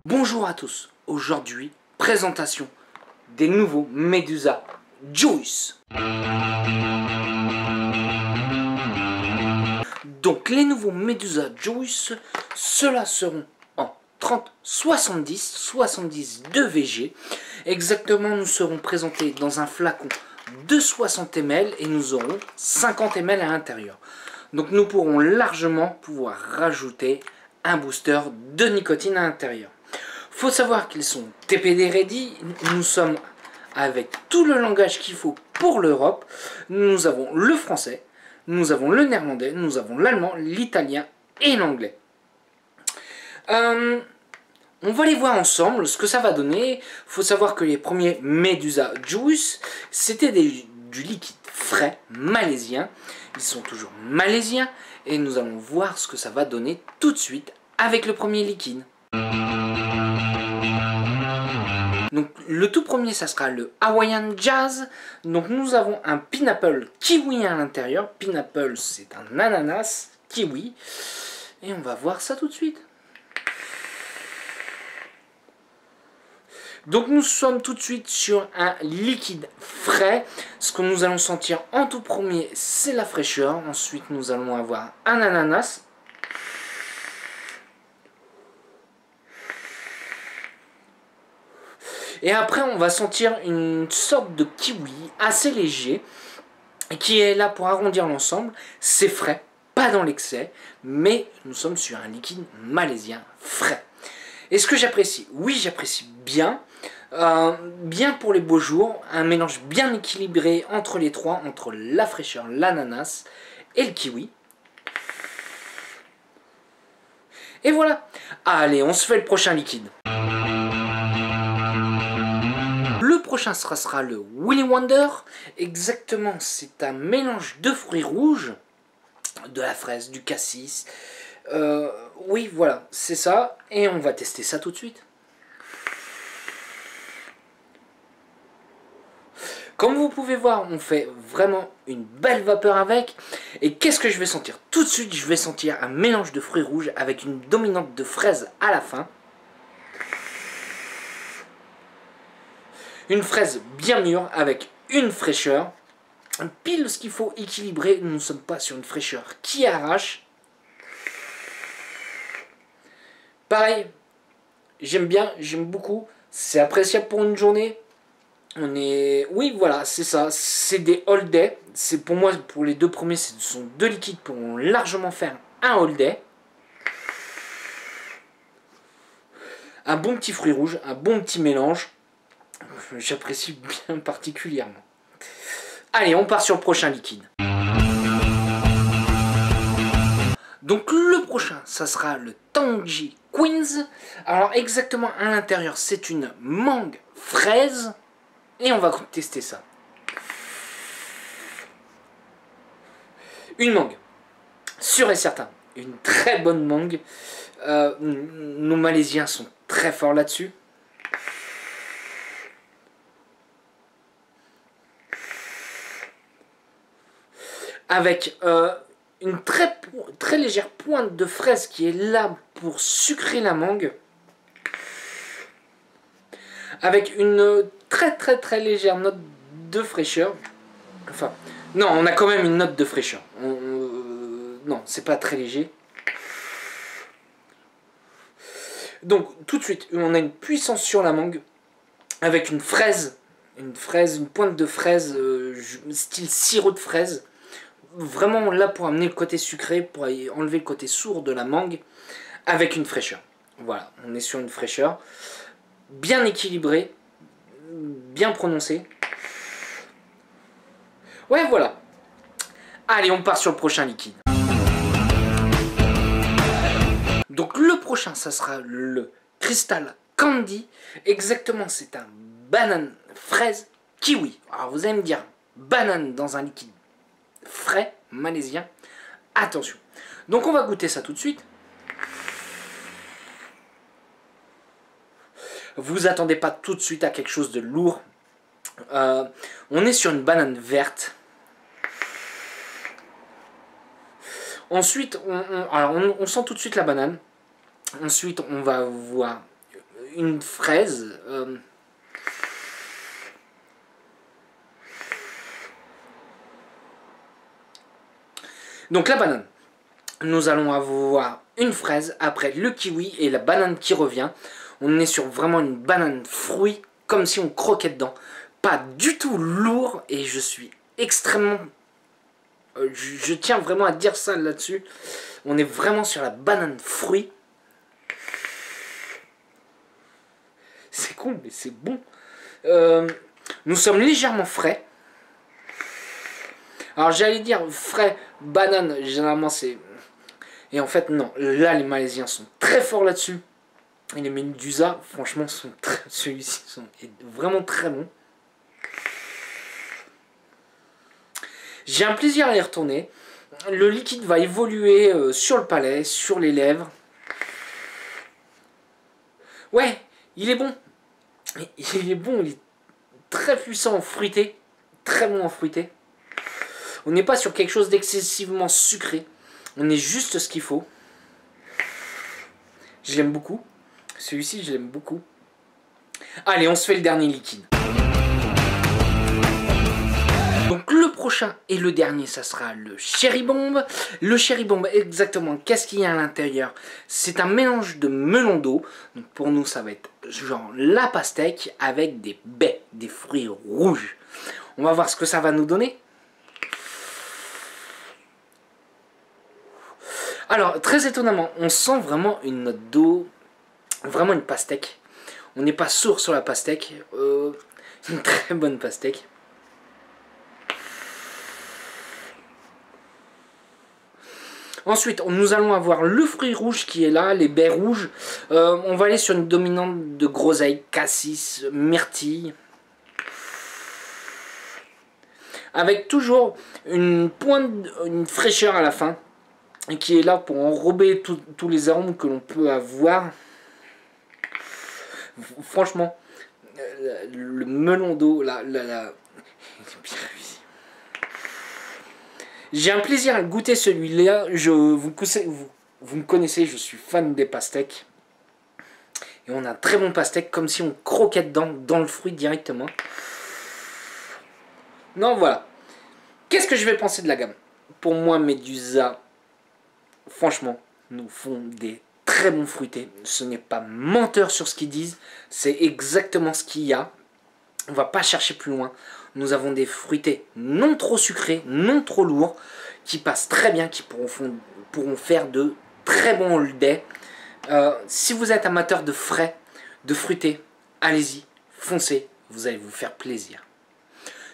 Bonjour à tous, aujourd'hui, présentation des nouveaux Medusa Juice. Donc les nouveaux Medusa Juice, ceux-là seront en 30, 70, 70 de VG. Exactement, nous serons présentés dans un flacon de 60 ml et nous aurons 50 ml à l'intérieur. Donc nous pourrons largement rajouter un booster de nicotine à l'intérieur. Faut savoir qu'ils sont TPD ready, nous sommes avec tout le langage qu'il faut pour l'Europe. Nous avons le français, nous avons le néerlandais, nous avons l'allemand, l'italien et l'anglais. On va les voir ensemble, ce que ça va donner. Faut savoir que les premiers Medusa Juice, c'était du liquide frais malaisien. Ils sont toujours malaisiens et nous allons voir ce que ça va donner tout de suite avec le premier liquide. Donc le tout premier, ça sera le Hawaiian Jazz. Donc nous avons un pineapple kiwi à l'intérieur. Pineapple, c'est un ananas kiwi. Et on va voir ça tout de suite. Donc nous sommes tout de suite sur un liquide frais. Ce que nous allons sentir en tout premier, c'est la fraîcheur. Ensuite, nous allons avoir un ananas. Et après, on va sentir une sorte de kiwi assez léger, qui est là pour arrondir l'ensemble. C'est frais, pas dans l'excès, mais nous sommes sur un liquide malaisien frais. Est-ce que j'apprécie? Oui, j'apprécie bien. Bien pour les beaux jours, un mélange bien équilibré entre les trois, entre la fraîcheur, l'ananas et le kiwi. Et voilà. Allez, on se fait le prochain liquide. Le prochain sera le Willy Wonder. Exactement, c'est un mélange de fruits rouges, de la fraise, du cassis. Oui, voilà, c'est ça. Et on va tester ça tout de suite. Comme vous pouvez voir, on fait vraiment une belle vapeur avec. Et qu'est-ce que je vais sentir? Tout de suite, je vais sentir un mélange de fruits rouges avec une dominante de fraise à la fin. Une fraise bien mûre avec une fraîcheur. Pile ce qu'il faut équilibrer. Nous ne sommes pas sur une fraîcheur qui arrache. Pareil, j'aime bien, j'aime beaucoup. C'est appréciable pour une journée. Oui, voilà, c'est ça. C'est des all day. C'est pour moi, pour les deux premiers, ce sont deux liquides qui pourront largement faire un all day. Un bon petit fruit rouge, un bon petit mélange. J'apprécie bien particulièrement. Allez, on part sur le prochain liquide. Donc le prochain, ça sera le Tangy Queens. Alors exactement à l'intérieur, c'est une mangue fraise. Et on va tester ça. Une mangue, sûr et certain. Une très bonne mangue. Nos Malaisiens sont très forts là-dessus. Avec une très légère pointe de fraise qui est là pour sucrer la mangue. Avec une très légère note de fraîcheur. Enfin, non, on a quand même une note de fraîcheur. Non, c'est pas très léger. Donc, tout de suite, on a une puissance sur la mangue. Avec une pointe de fraise, style sirop de fraise. Vraiment là pour amener le côté sucré, pour enlever le côté sourd de la mangue. Avec une fraîcheur. Voilà, on est sur une fraîcheur. Bien équilibrée. Bien prononcée. Ouais, voilà. Allez, on part sur le prochain liquide. Donc le prochain, ça sera le Crystal Candy. Exactement, c'est un banane fraise kiwi. Alors vous allez me dire, banane dans un liquide frais malaisien. Attention. Donc on va goûter ça tout de suite. Vous attendez pas tout de suite à quelque chose de lourd. On est sur une banane verte. Ensuite, on sent tout de suite la banane. Ensuite, on va voir une fraise. Donc la banane. Nous allons avoir une fraise, après le kiwi et la banane qui revient. On est sur vraiment une banane fruit, comme si on croquait dedans. Pas du tout lourd, et je suis extrêmement... je tiens vraiment à dire ça là-dessus. On est vraiment sur la banane fruit. C'est con, mais c'est bon. Nous sommes légèrement frais. Alors j'allais dire frais, banane, généralement c'est... Et en fait non, là les Malaisiens sont très forts là-dessus. Et les Medusa, franchement, celui-ci est vraiment très bon. J'ai un plaisir à y retourner. Le liquide va évoluer sur le palais, sur les lèvres. Ouais, il est bon. Il est bon, il est très puissant en fruité. Très bon en fruité. On n'est pas sur quelque chose d'excessivement sucré. On est juste ce qu'il faut. Je l'aime beaucoup. Celui-ci, je l'aime beaucoup. Allez, on se fait le dernier liquide. Donc le prochain et le dernier, ça sera le Cherry Bomb. Le Cherry Bomb, exactement, qu'est-ce qu'il y a à l'intérieur? C'est un mélange de melon d'eau. Donc pour nous, ça va être genre la pastèque avec des baies, des fruits rouges. On va voir ce que ça va nous donner. Alors, très étonnamment, on sent vraiment une note d'eau, vraiment une pastèque. On n'est pas sourd sur la pastèque. Une très bonne pastèque. Ensuite, nous allons avoir le fruit rouge qui est là, les baies rouges. On va aller sur une dominante de groseille, cassis, myrtille. Avec toujours une pointe, une fraîcheur à la fin. Et qui est là pour enrober tous les arômes que l'on peut avoir. Franchement, le melon d'eau, j'ai un plaisir à goûter celui-là. Vous me connaissez, je suis fan des pastèques. Et on a un très bon pastèque, comme si on croquait dedans, dans le fruit directement. Non, voilà. Qu'est-ce que je vais penser de la gamme? Pour moi, Medusa, franchement, nous font des très bons fruités. Ce n'est pas menteur sur ce qu'ils disent. C'est exactement ce qu'il y a. On va pas chercher plus loin. Nous avons des fruités non trop sucrés, non trop lourds, qui passent très bien, qui pourront faire de très bons holidays. Si vous êtes amateur de frais, de fruités, allez-y, foncez, vous allez vous faire plaisir.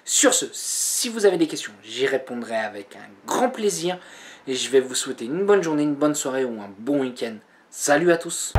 Sur ce, si vous avez des questions, j'y répondrai avec un grand plaisir. Et je vais vous souhaiter une bonne journée, une bonne soirée ou un bon week-end. Salut à tous!